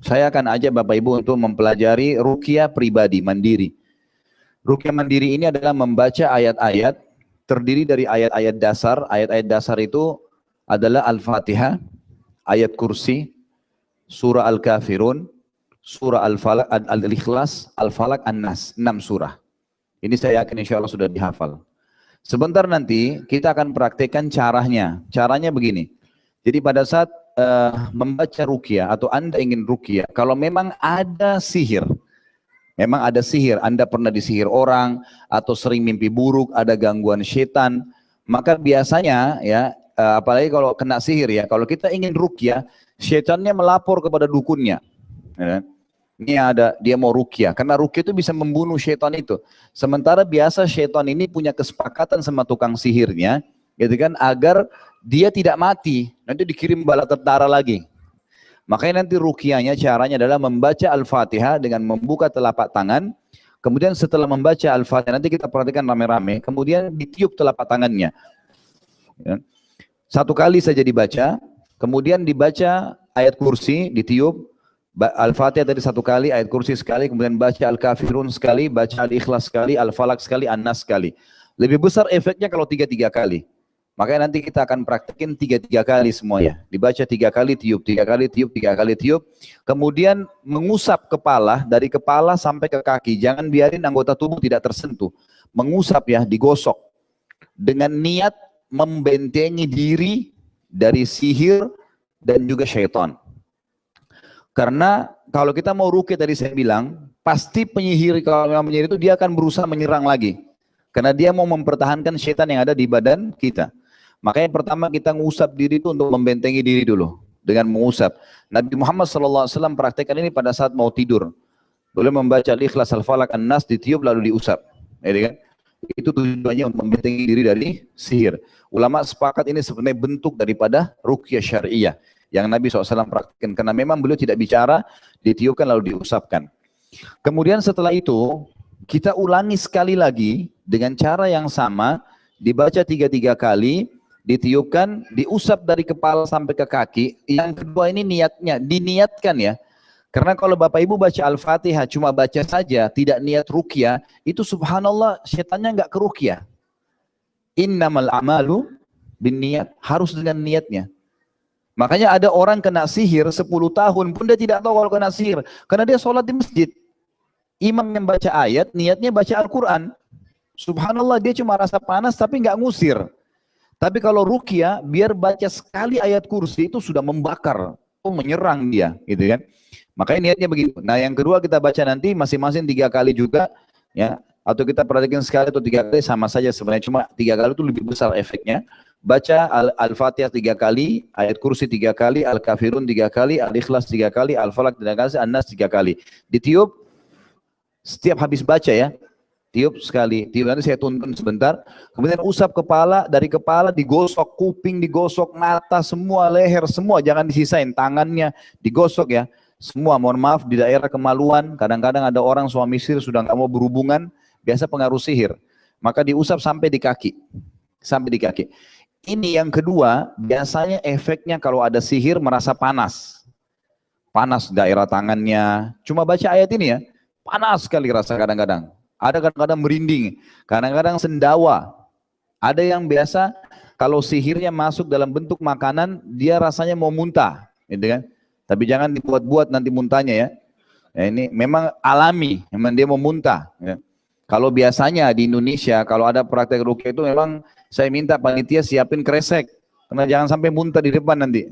saya akan ajak Bapak Ibu untuk mempelajari ruqyah pribadi mandiri. Ruqyah mandiri ini adalah membaca ayat-ayat, terdiri dari ayat-ayat dasar. Ayat-ayat dasar itu adalah Al-Fatihah, ayat kursi, surah Al-Kafirun, surah Al-Falaq, Al-Ikhlas, Al-Falaq, An-Nas, 6 surah. Ini saya yakin insya Allah sudah dihafal. Sebentar nanti kita akan praktekkan caranya. Caranya begini. Jadi pada saat membaca ruqyah atau Anda ingin ruqyah, kalau memang ada sihir, Anda pernah disihir orang atau sering mimpi buruk, ada gangguan setan, maka biasanya ya, apalagi kalau kena sihir ya, kalau kita ingin ruqyah, setannya melapor kepada dukunnya. Ya. Ini ada, dia mau ruqyah, karena ruqyah itu bisa membunuh setan itu. Sementara biasa setan ini punya kesepakatan sama tukang sihirnya, gitu kan, agar dia tidak mati, nanti dikirim bala tentara lagi. Makanya nanti ruqyahnya caranya adalah membaca Al-Fatihah dengan membuka telapak tangan, kemudian setelah membaca Al-Fatihah, nanti kita perhatikan rame-rame, kemudian ditiup telapak tangannya. Ya. Satu kali saja dibaca, kemudian dibaca ayat kursi, ditiup, Al-Fatihah tadi satu kali, ayat kursi sekali, kemudian baca Al-Kafirun sekali, baca Al-Ikhlas sekali, Al-Falaq sekali, An-Nas sekali. Lebih besar efeknya kalau 3-3 kali. Makanya nanti kita akan praktekin 3-3 kali semuanya. Dibaca 3 kali, tiup, 3 kali, tiup, 3 kali, tiup. Kemudian mengusap kepala, dari kepala sampai ke kaki. Jangan biarin anggota tubuh tidak tersentuh. Mengusap ya, digosok. Dengan niat membentengi diri dari sihir dan juga syaitan. Karena kalau kita mau ruqyah tadi saya bilang, pasti penyihir, kalau memang penyihir itu dia akan berusaha menyerang lagi. Karena dia mau mempertahankan syaitan yang ada di badan kita. Makanya pertama kita mengusap diri itu untuk membentengi diri dulu. Dengan mengusap. Nabi Muhammad SAW praktekkan ini pada saat mau tidur. Boleh membaca Al-Ikhlas, Al-Falaq, An-Nas, ditiup lalu diusap. Ya, kan? Itu tujuannya untuk membentengi diri dari sihir. Ulama sepakat ini sebenarnya bentuk daripada ruqyah syariah yang Nabi SAW praktikkan. Karena memang beliau tidak bicara, ditiupkan lalu diusapkan. Kemudian setelah itu, kita ulangi sekali lagi dengan cara yang sama, dibaca 3-3 kali, ditiupkan, diusap dari kepala sampai ke kaki. Yang kedua ini niatnya, diniatkan ya. Karena kalau Bapak Ibu baca Al-Fatihah, cuma baca saja, tidak niat ruqyah, itu subhanallah setannya nggak ke ruqyah. Innamal amalu bin niat, harus dengan niatnya. Makanya ada orang kena sihir 10 tahun pun dia tidak tahu kalau kena sihir. Karena dia sholat di masjid. Imam yang baca ayat, niatnya baca Al-Quran. Subhanallah dia cuma rasa panas tapi nggak ngusir. Tapi kalau ruqyah, biar baca sekali ayat kursi itu sudah membakar. Menyerang dia. Gitu kan. Makanya niatnya begitu. Nah yang kedua kita baca nanti masing-masing 3 kali juga. Ya, atau kita perhatikan sekali atau 3 kali sama saja sebenarnya. Cuma 3 kali itu lebih besar efeknya. Baca Al-Fatihah 3 kali, ayat kursi 3 kali, Al-Kafirun 3 kali, Al-Ikhlas 3 kali, Al-Falaq 3 kali, An-Nas 3 kali. Ditiup setiap habis baca ya. Tiup sekali, tiup nanti saya tuntun sebentar. Kemudian usap kepala, dari kepala digosok, kuping digosok, mata semua, leher semua, jangan disisain, tangannya digosok ya. Semua, mohon maaf di daerah kemaluan, kadang-kadang ada orang suami istri sudah nggak mau berhubungan, biasa pengaruh sihir. Maka diusap sampai di kaki. Sampai di kaki. Ini yang kedua, biasanya efeknya kalau ada sihir merasa panas. Panas daerah tangannya. Cuma baca ayat ini ya, panas sekali rasa kadang-kadang. Ada kadang-kadang merinding, kadang-kadang sendawa. Ada yang biasa kalau sihirnya masuk dalam bentuk makanan, dia rasanya mau muntah. Gitu kan? Tapi jangan dibuat-buat nanti muntahnya ya. Ya ini memang alami, memang dia mau muntah. Ya. Kalau biasanya di Indonesia, kalau ada praktek ruqyah itu memang saya minta panitia siapin kresek. Karena jangan sampai muntah di depan nanti.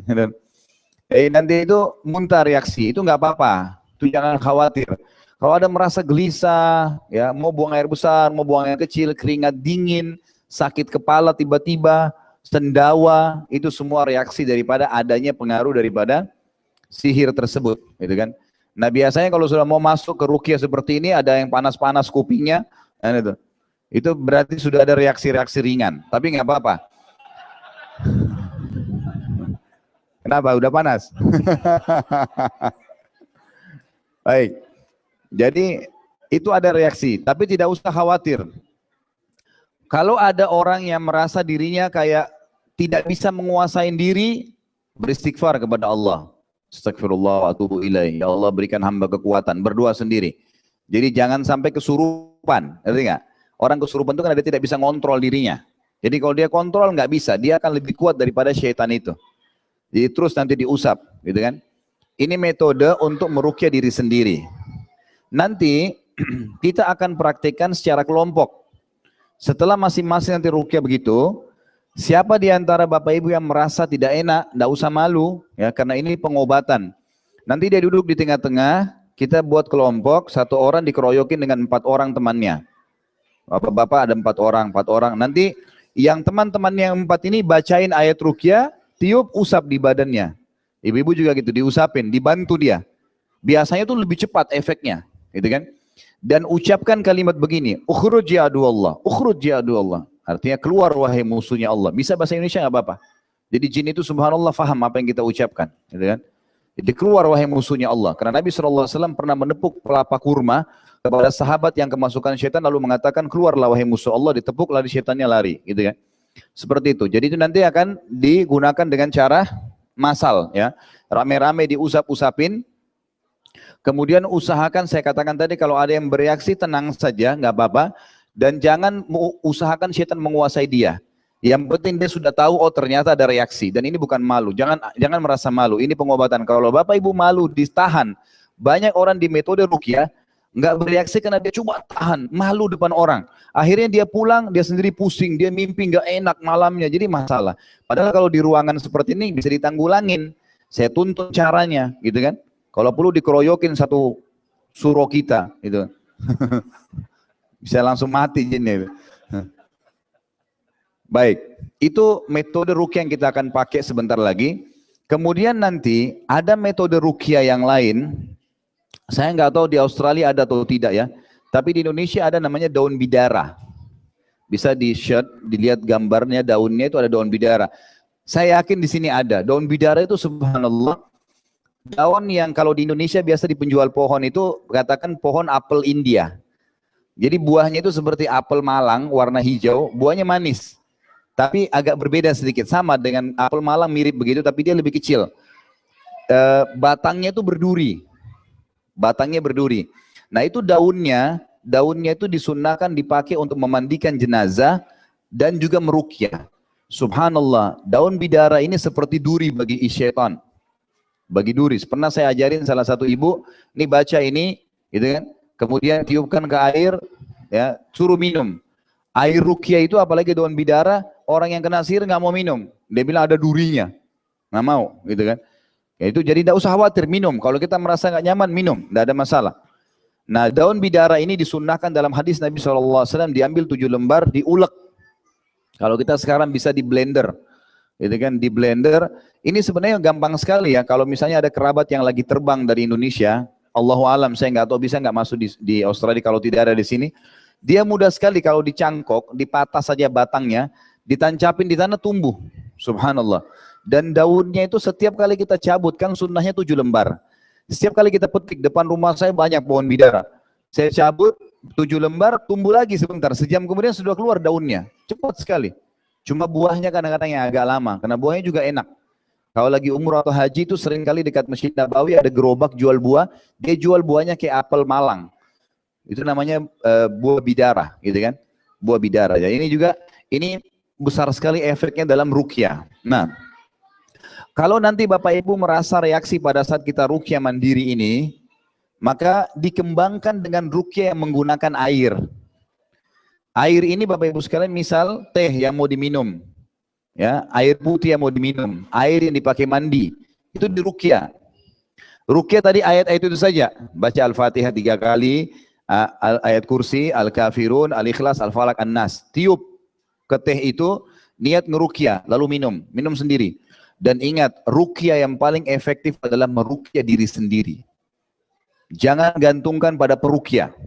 Nanti itu muntah reaksi, itu nggak apa-apa. Itu jangan khawatir. Kalau ada merasa gelisah, ya mau buang air besar, mau buang air kecil, keringat dingin, sakit kepala tiba-tiba, sendawa, itu semua reaksi daripada adanya pengaruh daripada sihir tersebut. Gitu kan? Nah biasanya kalau sudah mau masuk ke ruqyah seperti ini, ada yang panas-panas kupingnya, kan itu berarti sudah ada reaksi-reaksi ringan, tapi nggak apa-apa. Kenapa? Udah panas? Baik. Jadi itu ada reaksi, tapi tidak usah khawatir. Kalau ada orang yang merasa dirinya kayak tidak bisa menguasai diri, beristighfar kepada Allah. Astagfirullah wa atubu ilaih. Ya Allah berikan hamba kekuatan. Berdoa sendiri. Jadi jangan sampai kesurupan. Ngerti nggak? Orang kesurupan itu kan dia tidak bisa ngontrol dirinya. Jadi kalau dia kontrol nggak bisa. Dia akan lebih kuat daripada syaitan itu. Jadi terus nanti diusap. Gitu kan? Ini metode untuk meruqyah diri sendiri. Nanti kita akan praktikkan secara kelompok. Setelah masing-masing nanti ruqyah begitu, siapa di antara Bapak Ibu yang merasa tidak enak, tidak usah malu, ya, karena ini pengobatan. Nanti dia duduk di tengah-tengah, kita buat kelompok, satu orang dikeroyokin dengan 4 orang temannya. Bapak-bapak ada 4 orang. Nanti yang teman-teman yang 4 ini bacain ayat ruqyah, tiup usap di badannya. Ibu-ibu juga gitu, diusapin, dibantu dia. Biasanya tuh lebih cepat efeknya, gitu kan? Dan ucapkan kalimat begini, ukhruj ya aduallah, ukhruj ya aduallah. Artinya keluar wahai musuhnya Allah. Bisa bahasa Indonesia nggak apa-apa. Jadi jin itu subhanallah faham apa yang kita ucapkan, gitu kan? Jadi keluar wahai musuhnya Allah. Karena Nabi SAW pernah menepuk pelapa kurma kepada sahabat yang kemasukan syaitan lalu mengatakan keluarlah wahai musuh Allah, ditepuk lari syaitannya lari, gitu kan? Seperti itu. Jadi itu nanti akan digunakan dengan cara massal, ya. Rame-rame diusap-usapin. Kemudian usahakan, saya katakan tadi, kalau ada yang bereaksi tenang saja, nggak apa-apa. Dan jangan usahakan syaitan menguasai dia. Yang penting dia sudah tahu, oh ternyata ada reaksi. Dan ini bukan malu, jangan merasa malu. Ini pengobatan. Kalau Bapak Ibu malu, ditahan. Banyak orang di metode ruqyah nggak bereaksi karena dia cuma tahan, malu depan orang. Akhirnya dia pulang, dia sendiri pusing, dia mimpi nggak enak malamnya, jadi masalah. Padahal kalau di ruangan seperti ini bisa ditanggulangin. Saya tuntun caranya, gitu kan? Kalau perlu dikeroyokin satu suro kita, gitu. Bisa langsung mati jinnya. Baik, itu metode ruqyah yang kita akan pakai sebentar lagi. Kemudian nanti ada metode ruqyah yang lain. Saya nggak tahu di Australia ada atau tidak ya. Tapi di Indonesia ada namanya daun bidara. Bisa di-shot, dilihat gambarnya daunnya itu ada daun bidara. Saya yakin di sini ada. Daun bidara itu subhanallah. Daun yang kalau di Indonesia biasa di penjual pohon itu katakan pohon apel India. Jadi buahnya itu seperti apel Malang warna hijau, buahnya manis. Tapi agak berbeda sedikit, sama dengan apel Malang mirip begitu tapi dia lebih kecil. Batangnya itu berduri. Batangnya berduri. Nah itu daunnya itu disunnahkan dipakai untuk memandikan jenazah dan juga meruqyah. Subhanallah, daun bidara ini seperti duri bagi syaitan. Bagi duri. Pernah saya ajarin salah satu ibu, ini baca ini, gitu kan? Kemudian tiupkan ke air, ya, suruh minum. Air ruqyah itu apalagi daun bidara, orang yang kena sihir nggak mau minum. Dia bilang ada durinya, nggak mau, gitu kan? Ya itu jadi tidak usah khawatir minum. Kalau kita merasa nggak nyaman minum, tidak ada masalah. Nah daun bidara ini disunnahkan dalam hadis Nabi SAW diambil 7 lembar, diulek. Kalau kita sekarang bisa di blender. Gitu kan, di blender. Ini sebenarnya gampang sekali ya. Kalau misalnya ada kerabat yang lagi terbang dari Indonesia, Allahu alam, saya nggak tahu bisa nggak masuk di Australia kalau tidak ada di sini. Dia mudah sekali kalau dicangkok, dipatah saja batangnya, ditancapin di tanah tumbuh. Subhanallah. Dan daunnya itu setiap kali kita cabut, kan sunnahnya 7 lembar. Setiap kali kita petik, depan rumah saya banyak pohon bidara. Saya cabut 7 lembar, tumbuh lagi sebentar. Sejam kemudian sudah keluar daunnya. Cepat sekali. Cuma buahnya kadang-kadang yang agak lama, karena buahnya juga enak. Kalau lagi umroh atau haji itu seringkali dekat Masjid Nabawi ada gerobak jual buah, dia jual buahnya kayak apel Malang. Itu namanya buah bidara, gitu kan? Buah bidara. Ya, ini juga ini besar sekali efeknya dalam ruqyah. Nah, kalau nanti Bapak Ibu merasa reaksi pada saat kita ruqyah mandiri ini, maka dikembangkan dengan ruqyah yang menggunakan air. Air ini Bapak Ibu sekalian misal teh yang mau diminum, ya, air putih yang mau diminum, air yang dipakai mandi, itu diruqyah. Ruqyah tadi ayat-ayat itu saja, baca Al-Fatihah 3 kali, ayat kursi, Al-Kafirun, Al-Ikhlas, Al-Falaq, An-Nas. Tiup ke teh itu, niat ngeruqyah, lalu minum sendiri. Dan ingat, ruqyah yang paling efektif adalah meruqyah diri sendiri. Jangan gantungkan pada peruqyah.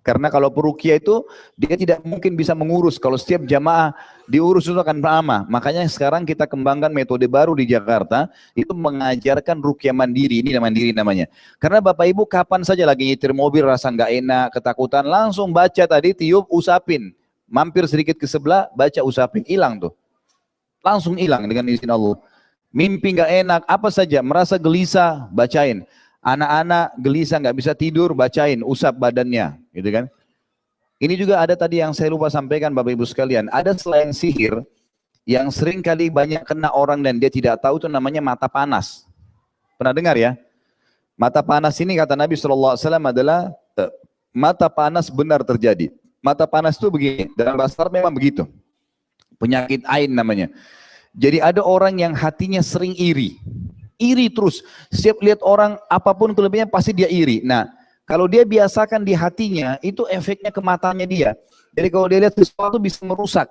Karena kalau peruqyah itu dia tidak mungkin bisa mengurus. Kalau setiap jamaah diurus itu akan lama. Makanya sekarang kita kembangkan metode baru di Jakarta, itu mengajarkan ruqyah mandiri. Ini mandiri namanya. Karena Bapak Ibu kapan saja lagi nyetir mobil rasa nggak enak, ketakutan, langsung baca tadi, tiup, usapin. Mampir sedikit ke sebelah, baca usapin, hilang tuh. Langsung hilang dengan izin Allah. mimpi nggak enak, apa saja, merasa gelisah, bacain. Anak-anak gelisah nggak bisa tidur, bacain, usap badannya, gitu kan. Ini juga ada tadi yang saya lupa sampaikan Bapak Ibu sekalian, ada selain sihir yang sering kali banyak kena orang dan dia tidak tahu, itu namanya mata panas. Pernah dengar ya? Mata panas ini kata Nabi SAW adalah mata panas benar terjadi. Mata panas itu begini, dalam bahasa Arab memang begitu. Penyakit ain namanya. Jadi ada orang yang hatinya sering iri. Iri terus. Setiap lihat orang apapun kelebihannya pasti dia iri. Nah, kalau dia biasakan di hatinya, itu efeknya ke matanya dia. Jadi kalau dia lihat sesuatu bisa merusak.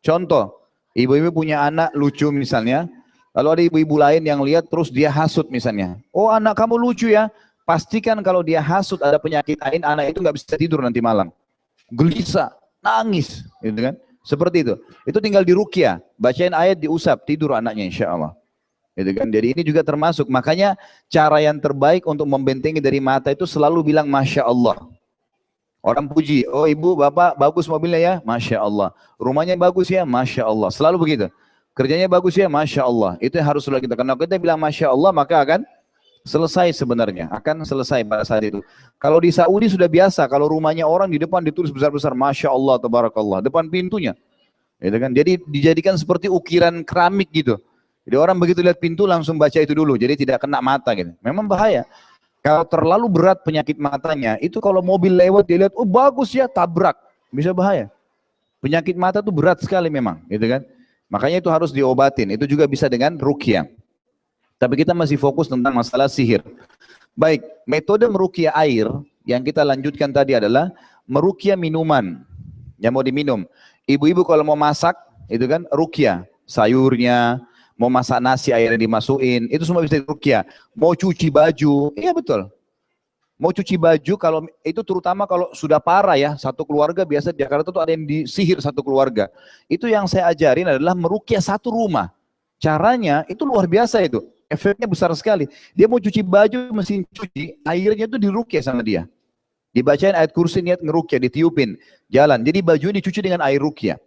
Contoh, ibu-ibu punya anak lucu misalnya, lalu ada ibu-ibu lain yang lihat terus dia hasut misalnya. Oh, anak kamu lucu ya. Pastikan kalau dia hasut ada penyakit ain, anak itu nggak bisa tidur nanti malam. Gelisah, nangis, gitu kan? Seperti itu. Itu tinggal diruqyah, bacain ayat diusap, tidur anaknya insya Allah. Gitu kan? Jadi ini juga termasuk. Makanya cara yang terbaik untuk membentengi dari mata itu selalu bilang Masya Allah. Orang puji, oh ibu, bapak bagus mobilnya ya, Masya Allah. Rumahnya bagus ya, Masya Allah. Selalu begitu. Kerjanya bagus ya, Masya Allah. Itu yang harus selalu kita. Karena kita bilang Masya Allah, maka akan selesai sebenarnya. Akan selesai pada saat itu. Kalau di Saudi sudah biasa, kalau rumahnya orang di depan ditulis besar-besar, Masya Allah, Tabarakallah. Depan pintunya. Gitu kan? Jadi dijadikan seperti ukiran keramik gitu. Jadi orang begitu lihat pintu langsung baca itu dulu. Jadi tidak kena mata gitu. Memang bahaya. Kalau terlalu berat penyakit matanya, itu kalau mobil lewat dia lihat, oh bagus ya, tabrak. Bisa bahaya. Penyakit mata itu berat sekali memang. Gitu kan? Makanya itu harus diobatin. Itu juga bisa dengan ruqyah. Tapi kita masih fokus tentang masalah sihir. Baik, metode meruqyah air yang kita lanjutkan tadi adalah meruqyah minuman yang mau diminum. Ibu-ibu kalau mau masak, itu kan ruqyah. Sayurnya, mau masak nasi airnya dimasukin, itu semua bisa diruqyah. Mau cuci baju, iya betul. Mau cuci baju, kalau itu terutama kalau sudah parah ya, satu keluarga biasa di Jakarta tuh ada yang disihir satu keluarga. Itu yang saya ajarin adalah meruqyah satu rumah. Caranya itu luar biasa itu. Efeknya besar sekali. Dia mau cuci baju, mesin cuci, airnya itu diruqyah sama dia. Dibacain ayat kursi, niat ngeruqyah, ditiupin, jalan. Jadi baju dicuci dengan air ruqyah.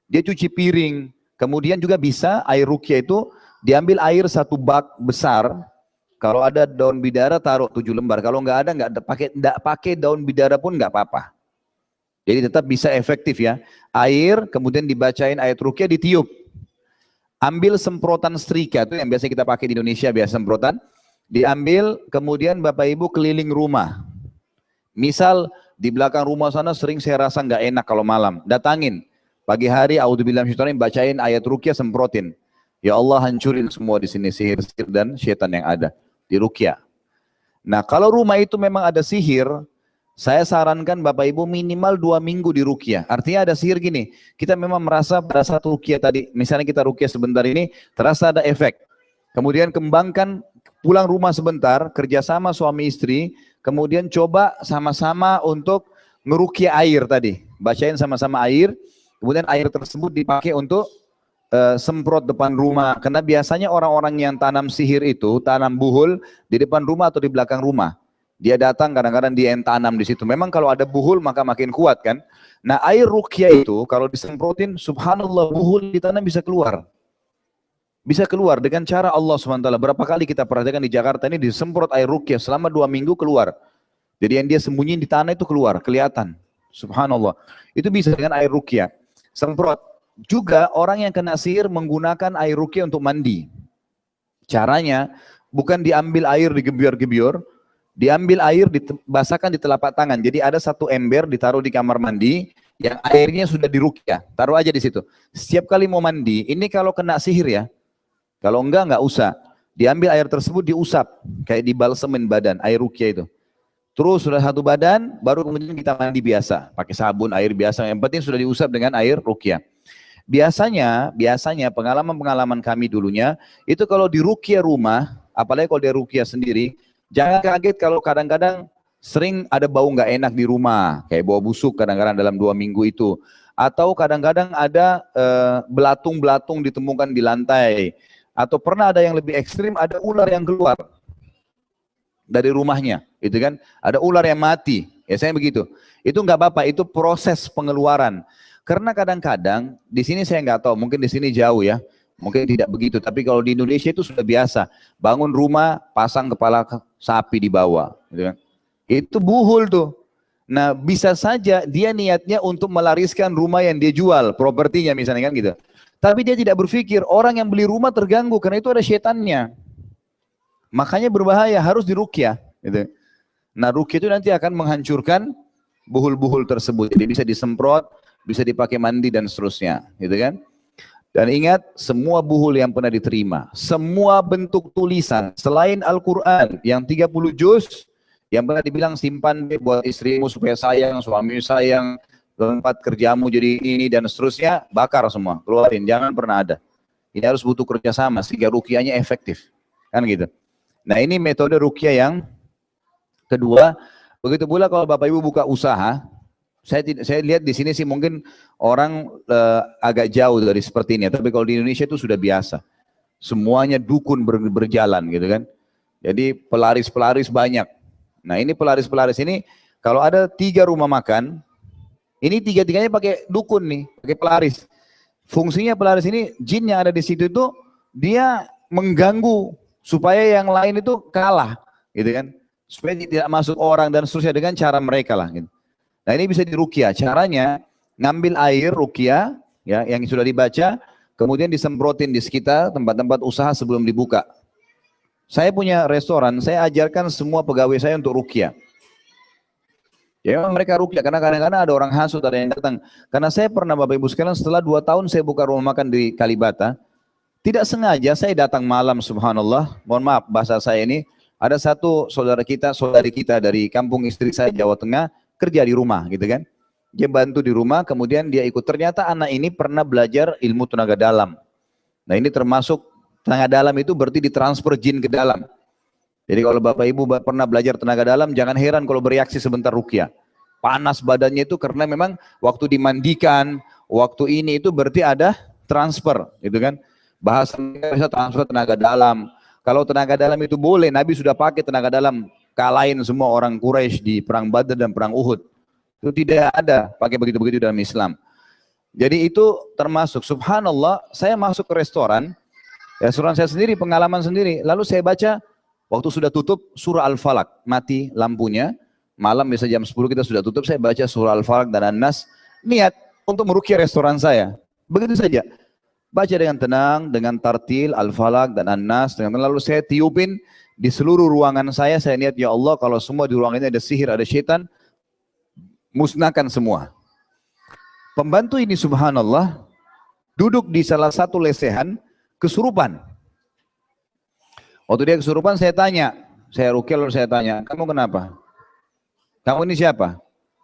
Dia cuci piring, kemudian juga bisa air ruqyah itu diambil air satu bak besar. Kalau ada daun bidara taruh 7 lembar. Kalau nggak ada, nggak pakai daun bidara pun nggak apa-apa. Jadi tetap bisa efektif ya. Air, kemudian dibacain ayat ruqyah, ditiup. Ambil semprotan setrika, itu yang biasa kita pakai di Indonesia, biasa semprotan. Diambil, kemudian Bapak Ibu keliling rumah. Misal di belakang rumah sana sering saya rasa nggak enak kalau malam. Datangin. Pagi hari, a'udzubillahi minasyaitonir, bacain ayat ruqyah, semprotin. Ya Allah, hancurin semua di sini sihir-sihir dan syaitan yang ada. Di ruqyah. Nah, kalau rumah itu memang ada sihir, saya sarankan Bapak Ibu minimal 2 minggu di ruqyah. Artinya ada sihir gini, kita memang merasa pada saat ruqyah tadi, misalnya kita ruqyah sebentar ini, terasa ada efek. Kemudian kembangkan, pulang rumah sebentar, kerjasama suami istri, kemudian coba sama-sama untuk ngeruqyah air tadi. Bacain sama-sama air, kemudian air tersebut dipakai untuk semprot depan rumah. Karena biasanya orang-orang yang tanam sihir itu, tanam buhul di depan rumah atau di belakang rumah. Dia datang kadang-kadang dia yang tanam di situ. Memang kalau ada buhul maka makin kuat kan. Nah air ruqyah itu kalau disemprotin, subhanallah buhul di tanah bisa keluar. Bisa keluar dengan cara Allah SWT. Berapa kali kita perhatikan di Jakarta ini disemprot air ruqyah selama 2 minggu keluar. Jadi yang dia sembunyiin di tanah itu keluar, kelihatan. Subhanallah. Itu bisa dengan air ruqyah. Semprot. Juga orang yang kena sihir menggunakan air ruqyah untuk mandi. Caranya bukan diambil air digebyur-gebyur, diambil air, dibasahkan di telapak tangan. Jadi ada satu ember ditaruh di kamar mandi yang airnya sudah diruqyah. Taruh aja di situ. Setiap kali mau mandi, ini kalau kena sihir ya. Kalau enggak usah. Diambil air tersebut diusap, kayak dibalsemin badan, air ruqyah itu. Terus sudah satu badan, baru kemudian kita mandi biasa, pakai sabun, air biasa. Yang penting sudah diusap dengan air ruqyah. Biasanya pengalaman-pengalaman kami dulunya, itu kalau di ruqyah rumah, apalagi kalau di ruqyah sendiri, jangan kaget kalau kadang-kadang sering ada bau nggak enak di rumah, kayak bau busuk kadang-kadang dalam 2 minggu itu. Atau kadang-kadang ada belatung-belatung ditemukan di lantai. Atau pernah ada yang lebih ekstrim, ada ular yang keluar dari rumahnya, itu kan? Ada ular yang mati, ya saya begitu. Itu nggak apa-apa, itu proses pengeluaran. Karena kadang-kadang di sini saya nggak tahu, mungkin di sini jauh ya. Mungkin tidak begitu, tapi kalau di Indonesia itu sudah biasa. Bangun rumah, pasang kepala sapi di bawah. Gitu kan. Itu buhul tuh. Nah, bisa saja dia niatnya untuk melariskan rumah yang dia jual, propertinya misalnya kan gitu. Tapi dia tidak berpikir, orang yang beli rumah terganggu, karena itu ada setannya. Makanya berbahaya, harus diruqyah. Gitu. Nah, ruqyah itu nanti akan menghancurkan buhul-buhul tersebut. Jadi bisa disemprot, bisa dipakai mandi dan seterusnya. Gitu kan. Dan ingat, semua buhul yang pernah diterima, semua bentuk tulisan, selain Al-Quran, yang 30 juz, yang pernah dibilang simpan buat istrimu supaya sayang, suami sayang, tempat kerjamu jadi ini dan seterusnya, bakar semua, keluarin, jangan pernah ada. Ini harus butuh kerjasama sehingga ruqyahnya efektif, kan gitu. Nah ini metode ruqyah yang kedua. Begitu pula kalau Bapak Ibu buka usaha, saya lihat di sini sih mungkin orang agak jauh dari seperti ini, tapi kalau di Indonesia itu sudah biasa. Semuanya dukun berjalan gitu kan. Jadi pelaris-pelaris banyak. Nah ini pelaris-pelaris ini, kalau ada 3 rumah makan, ini 3-3-nya pakai dukun nih, pakai pelaris. Fungsinya pelaris ini, jin yang ada di situ itu, dia mengganggu supaya yang lain itu kalah, gitu kan. Supaya tidak masuk orang dan seterusnya dengan cara mereka lah. Gitu. Nah ini bisa diruqyah. Caranya ngambil air ruqyah ya yang sudah dibaca, kemudian disemprotin di sekitar tempat-tempat usaha sebelum dibuka. Saya punya restoran, saya ajarkan semua pegawai saya untuk ruqyah. Ya memang mereka ruqyah karena kadang-kadang ada orang hasut, ada yang datang. Karena saya pernah Bapak Ibu sekalian setelah 2 tahun saya buka rumah makan di Kalibata, tidak sengaja saya datang malam subhanallah, mohon maaf bahasa saya ini, ada satu saudari kita dari kampung istri saya Jawa Tengah, kerja di rumah gitu kan. Dia bantu di rumah, kemudian dia ikut. Ternyata anak ini pernah belajar ilmu tenaga dalam. Nah ini termasuk tenaga dalam itu berarti ditransfer jin ke dalam. Jadi kalau Bapak Ibu pernah belajar tenaga dalam, jangan heran kalau bereaksi sebentar ruqyah. Panas badannya itu karena memang waktu dimandikan, waktu ini itu berarti ada transfer gitu kan. Bahasa bisa transfer tenaga dalam. Kalau tenaga dalam itu boleh, Nabi sudah pakai tenaga dalam, kalahin semua orang Quraisy di perang Badar dan perang Uhud. Itu tidak ada pakai begitu-begitu dalam Islam. Jadi itu termasuk, subhanallah, saya masuk ke restoran, restoran saya sendiri, pengalaman sendiri, lalu saya baca, waktu sudah tutup surah Al-Falaq, mati lampunya, malam bisa jam 10 kita sudah tutup, saya baca surah Al-Falaq dan An-Nas, niat untuk meruqyah restoran saya. Begitu saja. Baca dengan tenang, dengan tartil, Al-Falaq dan An-Nas, lalu saya tiupin di seluruh ruangan saya niat, ya Allah kalau semua di ruangan ini ada sihir, ada syaitan, musnahkan semua. Pembantu ini subhanallah, duduk di salah satu lesehan, kesurupan. Waktu dia kesurupan saya tanya, saya ruqyah lalu saya tanya, kamu kenapa? Kamu ini siapa?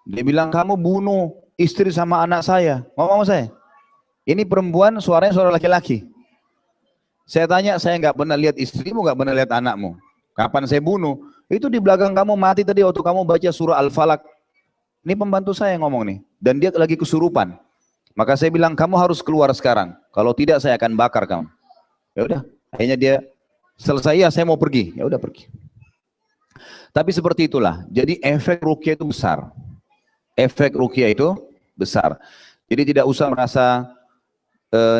Dia bilang, kamu bunuh istri sama anak saya. Ngomong sama saya. Ini perempuan, suaranya suara laki-laki. Saya tanya, saya nggak pernah lihat istrimu, nggak pernah lihat anakmu. Kapan saya bunuh? Itu di belakang kamu mati tadi waktu kamu baca surah Al-Falaq. Ini pembantu saya yang ngomong nih. Dan dia lagi kesurupan. Maka saya bilang, kamu harus keluar sekarang. Kalau tidak, saya akan bakar kamu. Ya udah, akhirnya dia selesai, ya saya mau pergi. Ya udah pergi. Tapi seperti itulah. Jadi efek ruqyah itu besar. Efek ruqyah itu besar. Jadi tidak usah merasa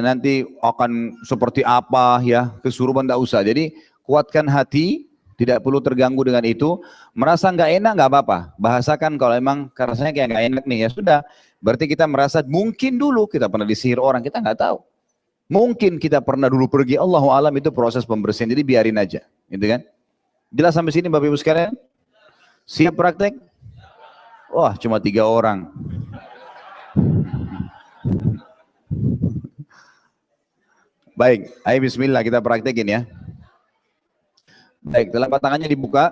nanti akan seperti apa ya, kesurupan, tidak usah. Jadi kuatkan hati, tidak perlu terganggu dengan itu. Merasa nggak enak nggak apa-apa, bahasakan kalau emang rasanya kayak nggak enak nih, ya sudah. Berarti kita merasa mungkin dulu kita pernah disihir orang, kita nggak tahu. Mungkin kita pernah dulu pergi, Allahu alam, itu proses pembersihan. Jadi biarin aja, gitu kan? Jelas sampai sini Bapak Ibu sekalian? Siap praktek? Wah, cuma 3 orang. Baik, ayo bismillah kita praktekin ya. Baik, telapak tangannya dibuka.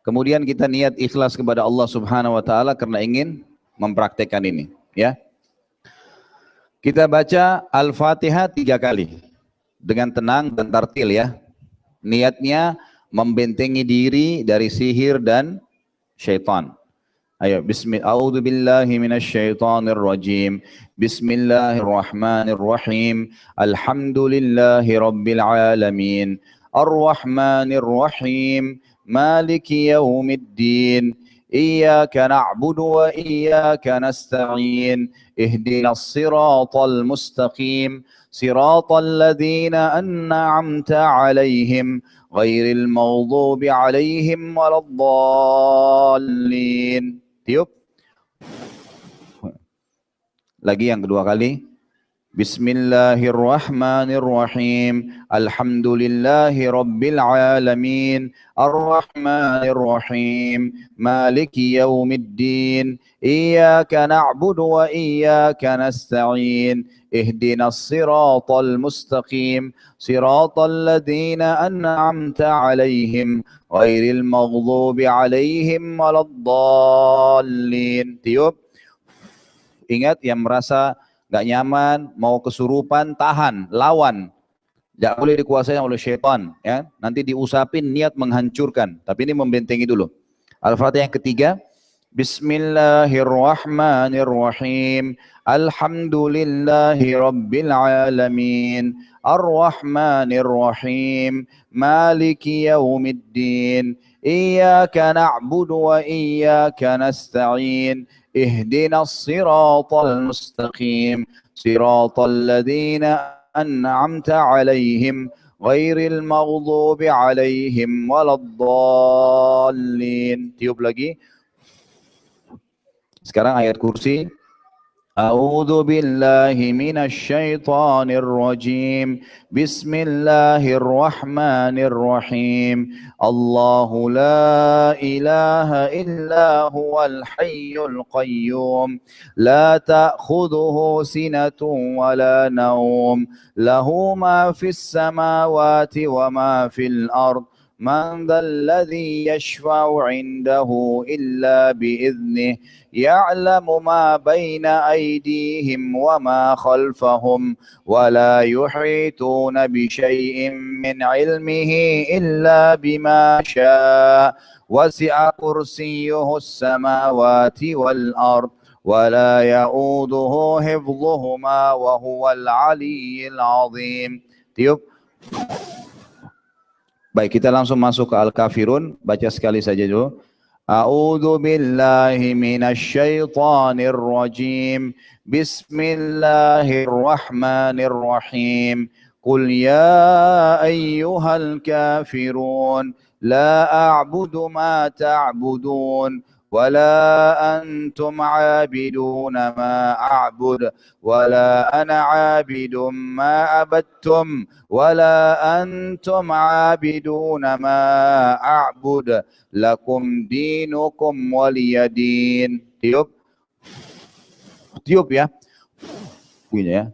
Kemudian kita niat ikhlas kepada Allah Subhanahu wa taala karena ingin mempraktekkan ini, ya. Kita baca Al-Fatihah 3 kali dengan tenang dan tartil ya. Niatnya membentengi diri dari sihir dan syaitan. Ayo, A'udzu billahi minasyaitonir rajim. Bismillahirrahmanirrahim. Alhamdulillahi rabbil alamin. Ar-Rahmanir Rahim. Maliki yaumiddin. إياك نعبد وإياك نستعين اهدنا الصراط المستقيم صراط الذين أنعمت عليهم غير المغضوب عليهم ولا الضالين. Tiup. Lagi yang kedua kali. Bismillahirrahmanirrahim. Alhamdulillahi rabbil alamin. Ar-Rahmanirrahim. Maliki yaumiddin. Iyyaka na'budu wa iyyaka nasta'in. Ihdinas siratal mustaqim. Siratal ladzina an'amta 'alaihim ghairil maghdubi 'alaihim waladdallin. Tiup. Ingat, yang merasa gak nyaman, mau kesurupan, tahan, lawan. Gak boleh dikuasai oleh syaitan, ya. Nanti diusapin niat menghancurkan. Tapi ini membentengi dulu. Al-Fatihah yang ketiga. Bismillahirrahmanirrahim. Alhamdulillahi rabbil alamin. Ar-Rahmanirrahim. Maliki yaumiddin. Iyyaka na'budu wa iyyaka nasta'in. اهدنا الصراط المستقيم صراط الذين أنعمت عليهم غير المغضوب عليهم ولا الضالين. Tiup lagi. Sekarang ayat kursi. أعوذ بالله من الشيطان الرجيم بسم الله الرحمن الرحيم الله لا إله إلا هو الحي القيوم لا تأخذه سنة ولا نوم له ما في السماوات وما في الأرض من ذا الذي يشفع عنده إلا بإذنه يعلم ما بين أيديهم وما خلفهم ولا يحيطون بشيء من علمه إلا بما شاء وسع كرسيه السماوات والأرض ولا يؤوده حفظهما وهو العلي العظيم. Tiup. Baik, kita langsung masuk ke Al-Kafirun. Baca sekali saja dulu. A'udzu billahi minasy syaithanir rajim. Bismillahirrahmanirrahim. Qul ya ayyuhal kafirun la a'budu ma ta'budun ولا أنتم عابدون ما أعبد ولا أنا عابد ما عبدتم ولا أنتم عابدون ما أعبد لكم دينكم ولي دين. Tiup. Tiup ya.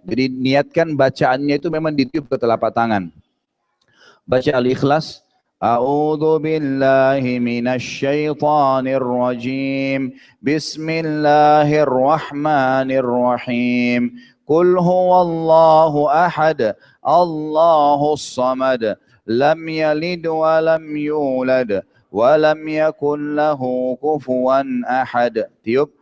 Jadi niatkan bacaannya itu memang ditiup ke telapak tangan. Baca Al-Ikhlas. أعوذ بالله من الشيطان الرجيم بسم الله الرحمن الرحيم قل هو الله أحد الله الصمد لم يلد ولم يولد ولم يكن له كفوا أحد. Tiup.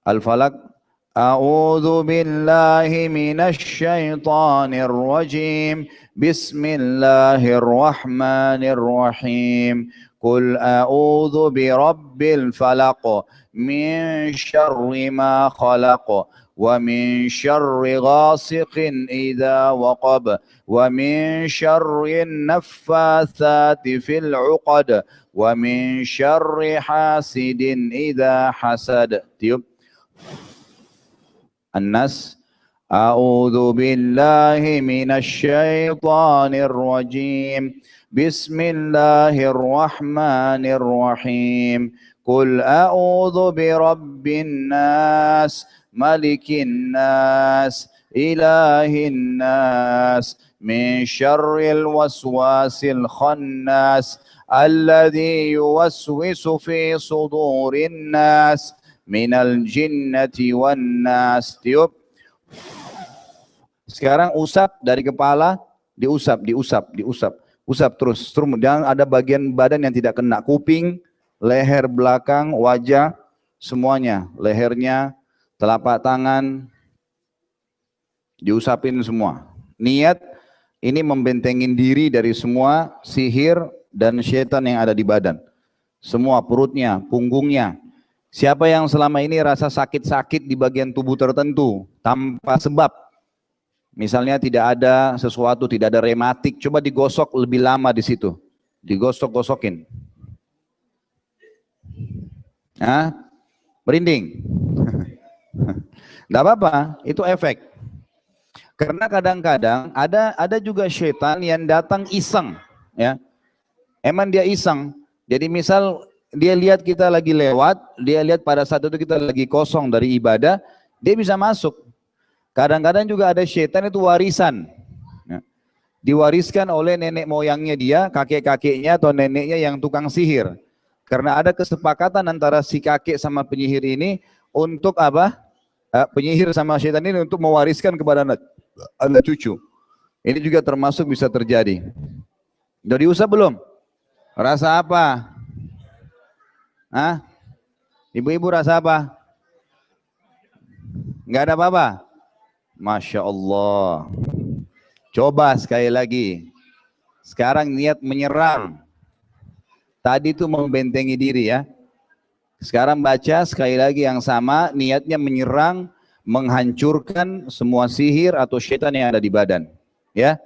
Al-Falaq. أعوذ بالله من الشيطان الرجيم بسم الله الرحمن الرحيم قل أعوذ برب الفلق من شر ما خلق ومن شر غاسق إذا وقب ومن شر النفاثات في العقد ومن شر حاسد إذا حسد. Tiup. An-Nas. A'udzu billahi minasy syaithanir rajim. Bismillahirrahmanirrahim. Qul a'udzu birabbin nas, malikin nas, ilahin nas, min syarril waswasil khannas, alladzi yuwaswisu fi sudurin nas, minal jinnati wan nas. Tiup. Sekarang usap dari kepala, diusap, usap terus. Dan ada bagian badan yang tidak kena, kuping, leher belakang, wajah, semuanya, lehernya, telapak tangan, diusapin semua. Niat ini membentengin diri dari semua sihir dan syaitan yang ada di badan. Semua perutnya, punggungnya. Siapa yang selama ini rasa sakit-sakit di bagian tubuh tertentu tanpa sebab, misalnya tidak ada sesuatu, tidak ada rematik, coba digosok lebih lama di situ. Digosok-gosokin. Hah? Merinding. Tidak apa-apa, itu efek. Karena kadang-kadang ada juga setan yang datang iseng, ya. Emang dia iseng. Jadi misal dia lihat kita lagi lewat, dia lihat pada saat itu kita lagi kosong dari ibadah, dia bisa masuk. Kadang-kadang juga ada setan itu warisan. Ya. Diwariskan oleh nenek moyangnya dia, kakek-kakeknya atau neneknya yang tukang sihir. Karena ada kesepakatan antara si kakek sama penyihir ini untuk apa? Penyihir sama setan ini untuk mewariskan kepada anak cucu. Ini juga termasuk bisa terjadi. Udah diusap belum? Rasa apa? Hah? Ibu-ibu rasa apa? Enggak ada apa-apa? Masya Allah. Coba sekali lagi. Sekarang niat menyerang. Tadi itu membentengi diri ya. Sekarang baca sekali lagi yang sama. Niatnya menyerang, menghancurkan semua sihir atau syaitan yang ada di badan. Ya.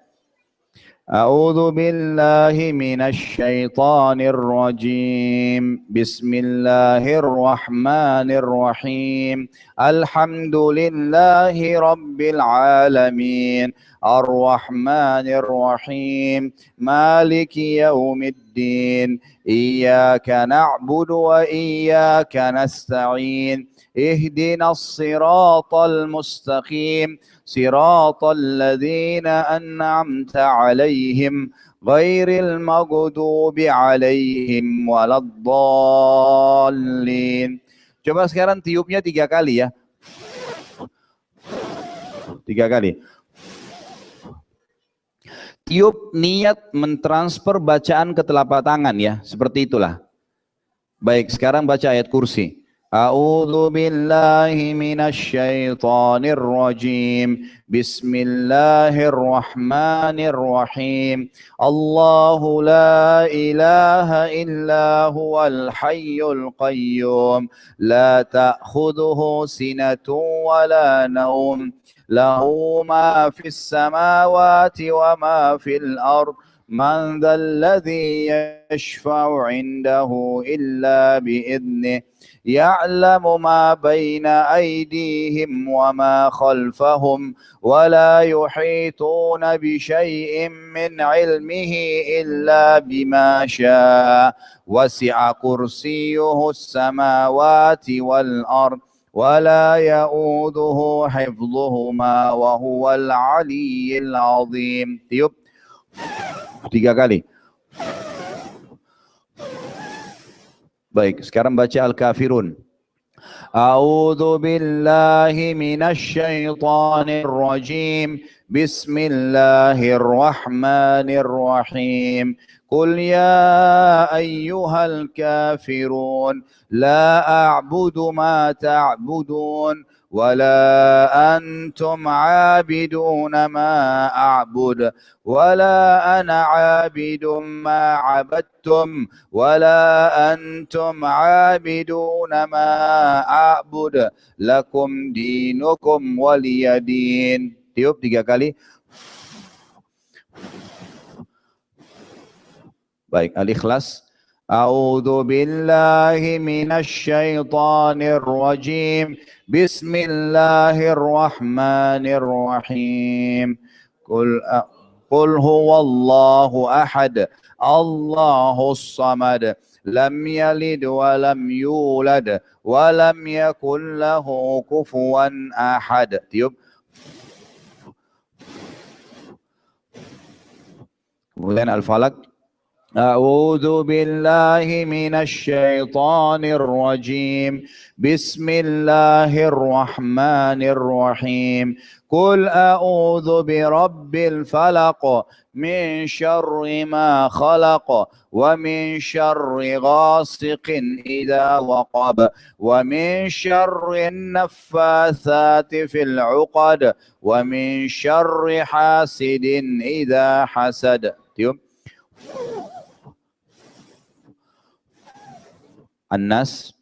A'udzu billahi minasy syaithanir rajim. Bismillahirrahmanirrahim. Alhamdulillahi rabbil alamin. Ar-Rahmanir Rahim. Maliki yaumiddin. Iyyaka na'budu wa iyyaka nasta'in. اهدنا الصراط المستقيم صراط الذين أنعمت عليهم غير المغضوب عليهم ولا الضالين. Coba sekarang tiupnya 3 kali ya. 3 kali. Tiup niat mentransfer bacaan ke telapak tangan ya, seperti itulah. Baik, sekarang baca ayat kursi. A'udzu billahi minasy syaithanir rajim. Bismillahirrahmanirrahim. Allahu la ilaha illa huwal hayyul qayyum. La ta'khudhuhu sinatun wa la naum. Lahu ma fis samawati wa ma fil ard. Man dhal ladzi yashfa'u 'indahu illa bi'idhnihi. يعلم ما بين أيديهم وما خلفهم ولا يحيطون بشيء من علمه إلا بما شاء وسع كرسيه السماوات والأرض ولا يؤوده حفظهما وهو العلي العظيم. Tiup 3 kali. Baik, sekarang baca Al-Kafirun. A'udzu billahi minasy syaithanir rajim. Bismillahirrahmanirrahim. Qul ya ayyuhal kafirun la a'budu ma ta'budun ولا أنتم عابدون ما أعبد ولا أنا عابد ما عبدتم ولا أنتم عابدون ما أعبد لكم دينكم ولي دين. Tiup 3 kali. Baik, Al-Ikhlas. A'udzu billahi minasy syaithanir rajim. Bismillahirrahmanirrahim. Qul huwallahu ahad. Allahus samad. Lam yalid wa lam yulad wa lam yakul lahu kufuwan ahad. Tiup. Kemudian Al-Falaq. أعوذ بالله من الشيطان الرجيم بسم الله الرحمن الرحيم قل أعوذ برب الفلق من شر ما خلق ومن شر غاسق إذا وقب ومن شر النفاثات في العقد ومن شر حاسد إذا حسد. An-Nas.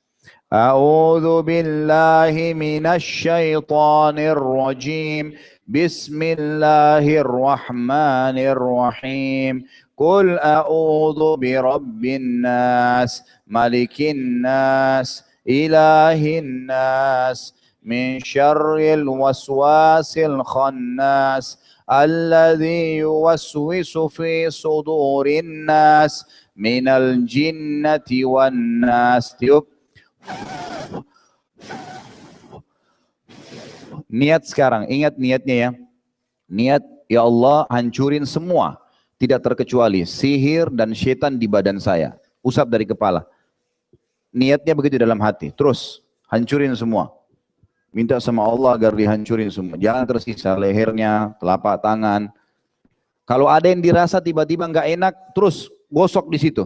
A'udzu billahi minasy syaithanir rajim. Bismillahirrahmanirrahim. Qul a'udzu birabbin nas, malikin nas, ilahin nas, min syarril waswasil khannas, alladzi yuwaswisu fi sudurin nas, minal jinnati wan nas. Tiup. Niat sekarang, ingat niatnya ya. Niat, ya Allah hancurin semua, tidak terkecuali sihir dan syaitan di badan saya. Usap dari kepala. Niatnya begitu dalam hati. Terus, hancurin semua. Minta sama Allah agar dihancurin semua. Jangan tersisa lehernya, telapak tangan. Kalau ada yang dirasa tiba-tiba nggak enak, terus gosok di situ.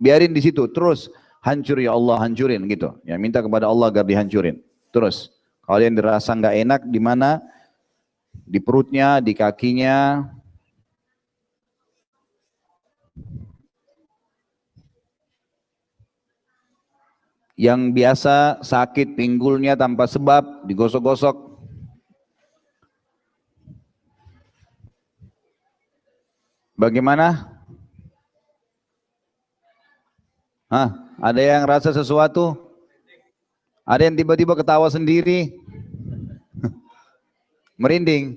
Biarin di situ, terus hancur ya Allah, hancurin gitu. Ya, minta kepada Allah agar dihancurin. Terus. Kalau yang dirasa nggak enak di mana? Di perutnya, di kakinya. Yang biasa sakit pinggulnya tanpa sebab, digosok-gosok. Bagaimana? Hah? Ada yang rasa sesuatu? Ada yang tiba-tiba ketawa sendiri? Merinding.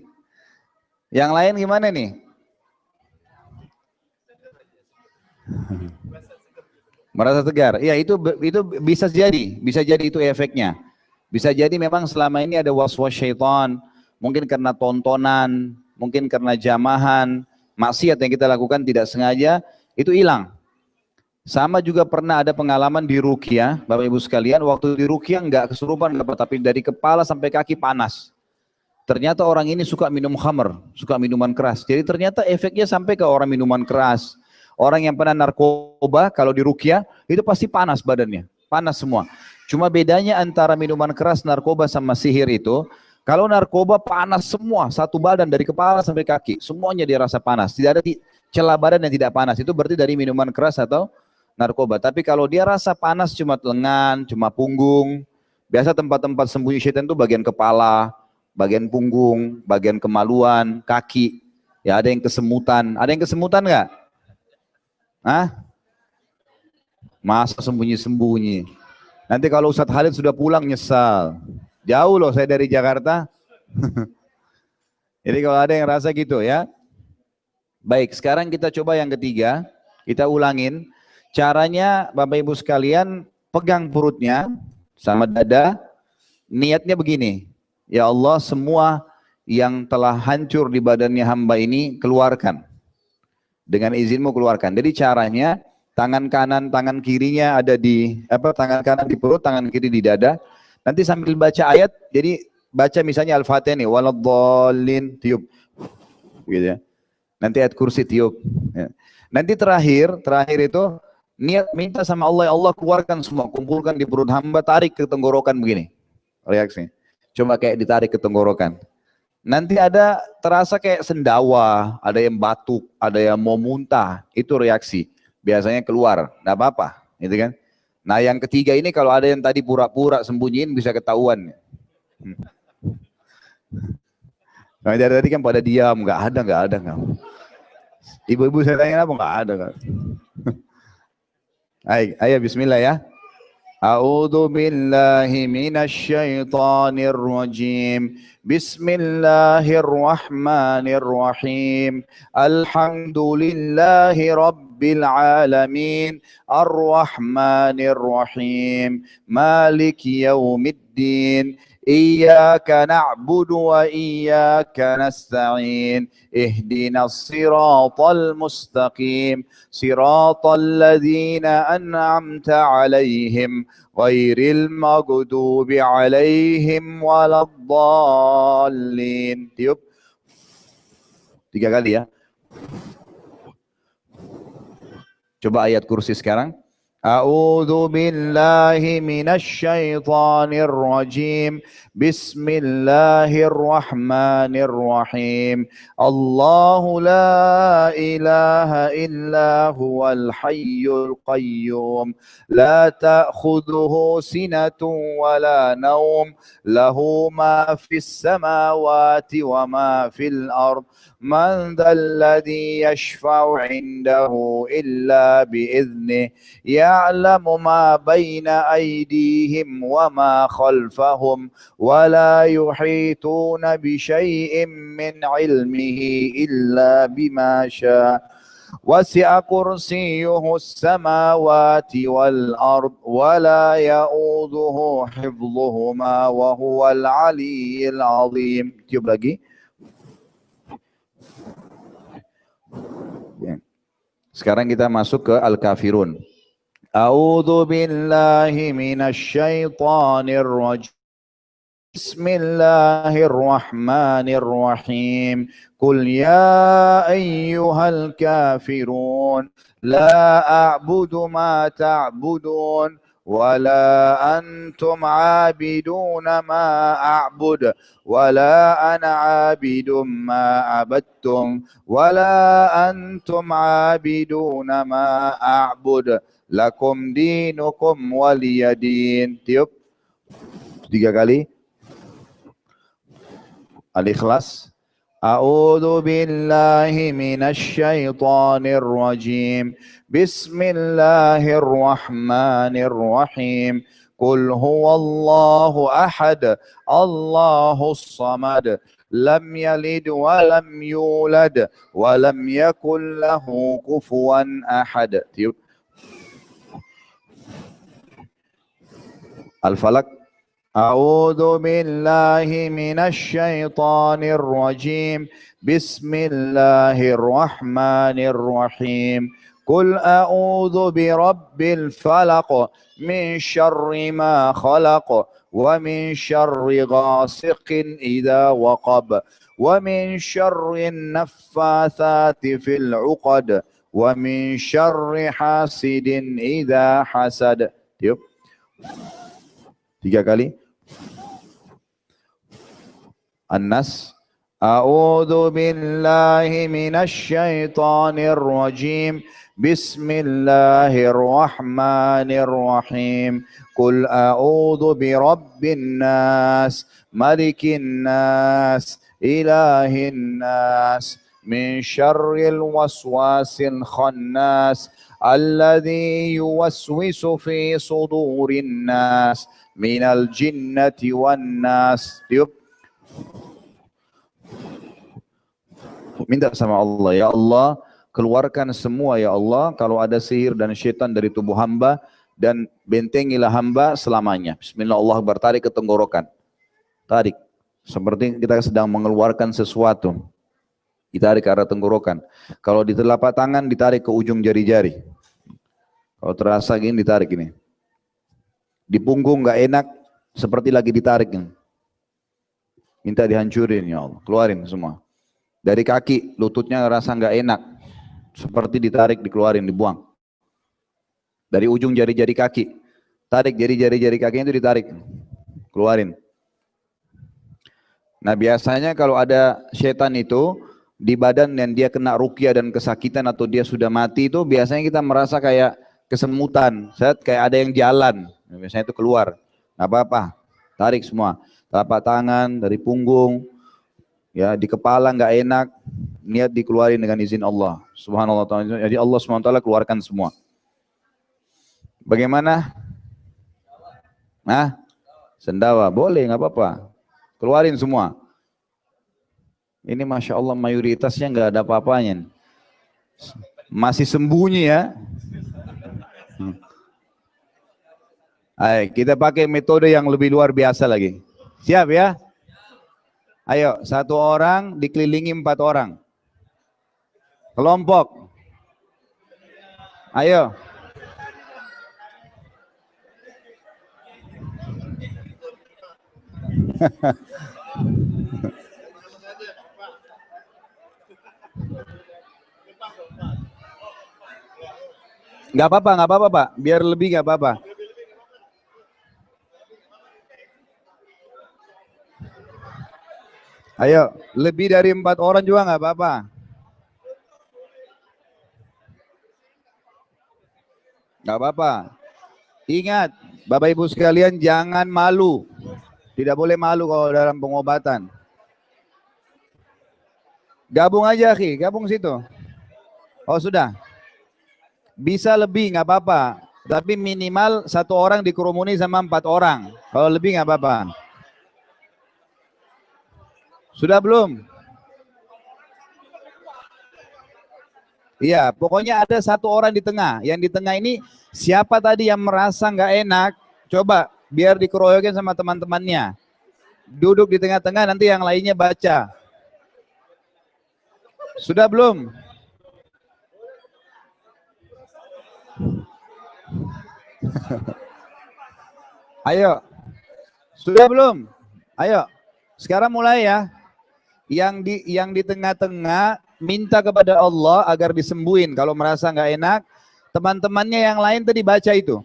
Yang lain gimana nih? Merasa tegar. Ya itu bisa jadi itu efeknya. Bisa jadi memang selama ini ada waswas syaitan, mungkin karena tontonan, mungkin karena jamahan, maksiat yang kita lakukan tidak sengaja, itu hilang. Sama juga pernah ada pengalaman di ruqyah, Bapak Ibu sekalian, waktu di ruqyah enggak kesurupan, tapi dari kepala sampai kaki panas. Ternyata orang ini suka minum khamr, suka minuman keras. Jadi ternyata efeknya sampai ke orang minuman keras. Orang yang pernah narkoba, kalau di ruqyah, itu pasti panas badannya. Panas semua. Cuma bedanya antara minuman keras, narkoba sama sihir itu, kalau narkoba panas semua, satu badan dari kepala sampai kaki. Semuanya dia rasa panas. Tidak ada celah badan yang tidak panas. Itu berarti dari minuman keras atau narkoba. Tapi kalau dia rasa panas cuma lengan, cuma punggung. Biasa tempat-tempat sembunyi syaitan itu bagian kepala, bagian punggung, bagian kemaluan, kaki. Ya ada yang kesemutan. Ada yang kesemutan nggak? Hah? Masa sembunyi-sembunyi. Nanti kalau Ustadz Khalid sudah pulang nyesal. Jauh loh saya dari Jakarta. Jadi kalau ada yang rasa gitu ya. Baik, sekarang kita coba yang ketiga. Kita ulangin. Caranya Bapak Ibu sekalian pegang perutnya sama dada. Niatnya begini. Ya Allah, semua yang telah hancur di badannya hamba ini keluarkan. Dengan izinmu keluarkan. Jadi caranya tangan kanan, tangan kirinya ada di tangan kanan di perut, tangan kiri di dada. Nanti sambil baca ayat, jadi baca misalnya Al-Fatihah nih, waladhdallin, tiup. Gitu ya. Nanti ayat kursi tiup. Ya. Nanti terakhir itu niat minta sama Allah, ya Allah keluarkan semua, kumpulkan di perut hamba, tarik ke tenggorokan begini. Reaksi. Coba kayak ditarik ke tenggorokan. Nanti ada terasa kayak sendawa, ada yang batuk, ada yang mau muntah, itu reaksi. Biasanya keluar, enggak apa-apa, gitu kan. Nah yang ketiga ini kalau ada yang tadi pura-pura sembunyiin bisa ketahuan. Nah dari tadi kan pada diam, enggak ada. Ibu-ibu saya tanya apa, enggak ada. Ayo bismillah ya. A'udzu billahi minasy syaithanir rajim. Bismillahirrahmanirrahim. Alhamdulillahi rabbil alamin. Arrahmanir rahim. Maliki yaumiddin. Iyyaka na'budu wa iyyaka nasta'in. Ihdinas siratal mustaqim. Siratal ladzina an'amta 'alaihim ghairil maghdubi 'alaihim waladdallin. Tiup. 3 kali ya. Coba ayat kursi sekarang. أعوذ بالله من الشيطان الرجيم بسم الله الرحمن الرحيم الله لا إله إلا هو الحي القيوم لا تأخذه سنة ولا نوم له ما في السماوات وما في الأرض من ذا الذي يشفع عنده إلا بإذنه يعلم ما بين أيديهم وما خلفهم ولا يحيطون بشيء من علمه إلا بما شاء وسع كرسيه السماوات والأرض ولا يؤوده حفظهما وهو العلي العظيم. Tiup lagi. Sekarang kita masuk ke Al-Kafirun. A'udzu billahi minasy syaithanir rajim. Bismillahirrahmanirrahim. Qul ya ayyuhal kafirun la a'budu ma ta'budun wala antum 'abiduna ma a'bud wala ana 'abidum ma 'abadtum wala antum 'abiduna ma a'bud lakum dinukum waliyadin. Tiup 3 kali. Al-Ikhlas. A'udzu billahi minasy syaithanir rajim. Bismillahirrahmanirrahim. Qul huwallahu ahad, Allahus samad, lam yalid wa lam yulad wa lam yakul lahu kufuwan ahad. Tiup. Al-Falaq. A'udzu billahi minasy syaithanir rajim. Bismillahirrahmanirrahim. Qul a'udzu birabbil falaq min syarri ma khalaq wa min syarri ghasiqin idza waqab wa min syarri naffatsati fil 'uqad wa min syarri hasidin idza hasad. Tiup. 3 kali. An-Nas. A'udzu billahi minasy syaithanir rajim. Bismillahirrahmanirrahim. Qul a'udzu birabbin nas, malikin nas, ilahin nas, min syarril waswasil khannas, alladzi yuwaswisu fi sudurin nas, minal jinnati wan nas. Tiup. Minta sama Allah, ya Allah, keluarkan semua ya Allah kalau ada sihir dan syaitan dari tubuh hamba dan bentengilah hamba selamanya. Bismillah, Allah bertarik ke tenggorokan. Tarik. Seperti kita sedang mengeluarkan sesuatu. Ditarik ke arah tenggorokan. Kalau di telapak tangan ditarik ke ujung jari-jari. Kalau terasa gini ditarik ini. Di punggung nggak enak, seperti lagi ditarik. Minta dihancurin ya Allah, keluarin semua. Dari kaki, lututnya rasa nggak enak, seperti ditarik, dikeluarin, dibuang. Dari ujung jari-jari kaki, tarik jari-jari kakinya itu ditarik, keluarin. Nah biasanya kalau ada setan itu di badan dan dia kena ruqyah dan kesakitan atau dia sudah mati itu biasanya kita merasa kayak kesemutan, kayak ada yang jalan, biasanya itu keluar. Nggak apa-apa, tarik semua, telapak tangan, dari punggung, ya di kepala nggak enak, niat dikeluarin dengan izin Allah Subhanallah. Jadi Allah SWT keluarkan semua. Bagaimana? Nah, sendawa boleh, nggak apa-apa, keluarin semua. Ini masya Allah mayoritasnya nggak ada apa-apanya, masih sembunyi ya. Ayo, kita pakai metode yang lebih luar biasa lagi. Siap ya? Ayo, 1 orang dikelilingi 4 orang. Kelompok. Ayo. Nggak apa-apa Pak. Biar lebih nggak apa-apa. Ayo, lebih dari 4 orang juga nggak apa-apa. Nggak apa-apa. Ingat, Bapak Ibu sekalian jangan malu. Tidak boleh malu kalau dalam pengobatan. Gabung aja, Ki. Gabung situ. Oh, sudah. Bisa lebih, nggak apa-apa. Tapi minimal 1 orang dikerumuni sama 4 orang. Kalau lebih nggak apa-apa. Sudah belum? Iya, pokoknya ada 1 orang di tengah. Yang di tengah ini siapa tadi yang merasa nggak enak? Coba biar dikeroyokin sama teman-temannya. Duduk di tengah-tengah, nanti yang lainnya baca. Sudah belum? Ayo. Sudah belum? Ayo. Sekarang mulai ya. Yang di tengah-tengah minta kepada Allah agar disembuhin. Kalau merasa nggak enak, teman-temannya yang lain tadi baca itu.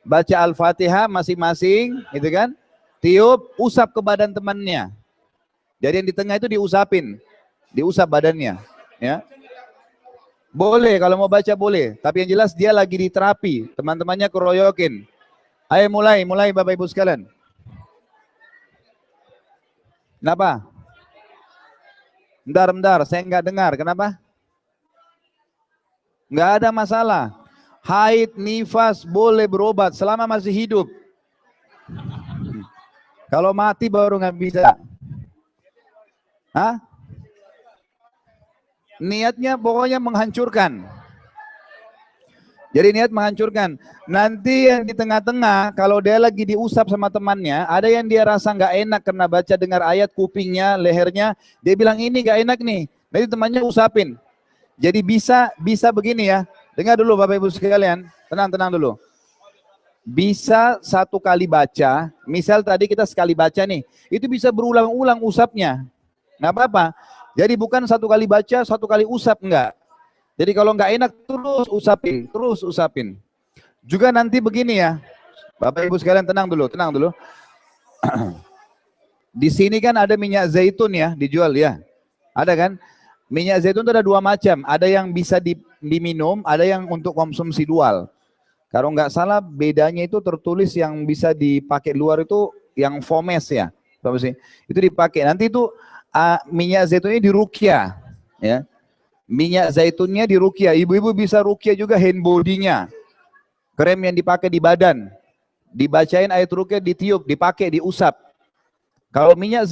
Baca Al-Fatihah masing-masing, gitu kan? Tiup, usap ke badan temannya. Jadi yang di tengah itu diusapin. Diusap badannya, ya. Boleh, kalau mau baca boleh. Tapi yang jelas dia lagi di terapi. Teman-temannya keroyokin. Ayo mulai Bapak Ibu sekalian. Kenapa? Bentar, saya nggak dengar. Kenapa? Nggak ada masalah. Haid, nifas boleh berobat selama masih hidup. Kalau mati baru nggak bisa. Hah? Niatnya pokoknya menghancurkan. Jadi niat menghancurkan. Nanti yang di tengah-tengah, kalau dia lagi diusap sama temannya, ada yang dia rasa nggak enak karena baca dengar ayat kupingnya, lehernya, dia bilang ini nggak enak nih. Nanti temannya usapin. Jadi bisa begini ya. Dengar dulu Bapak Ibu sekalian, tenang dulu. Bisa 1 kali baca, misal tadi kita sekali baca nih, itu bisa berulang-ulang usapnya. Nggak apa-apa. Jadi bukan 1 kali baca, 1 kali usap, enggak. Jadi kalau nggak enak terus usapin. Juga nanti begini ya, Bapak Ibu sekalian tenang dulu. Di sini kan ada minyak zaitun ya, dijual ya. Ada kan? Minyak zaitun itu ada 2 macam. Ada yang bisa diminum, ada yang untuk konsumsi dual. Kalau nggak salah bedanya itu tertulis yang bisa dipakai luar itu yang fomes ya. Apa sih? Itu dipakai. Nanti itu minyak zaitun ini diruqyah ya. Minyak zaitunnya diruqyah. Ibu-ibu bisa ruqyah juga hand body-nya. Krem yang dipakai di badan. Dibacain ayat ruqyah, ditiup, dipakai, diusap. Kalau minyak zaitun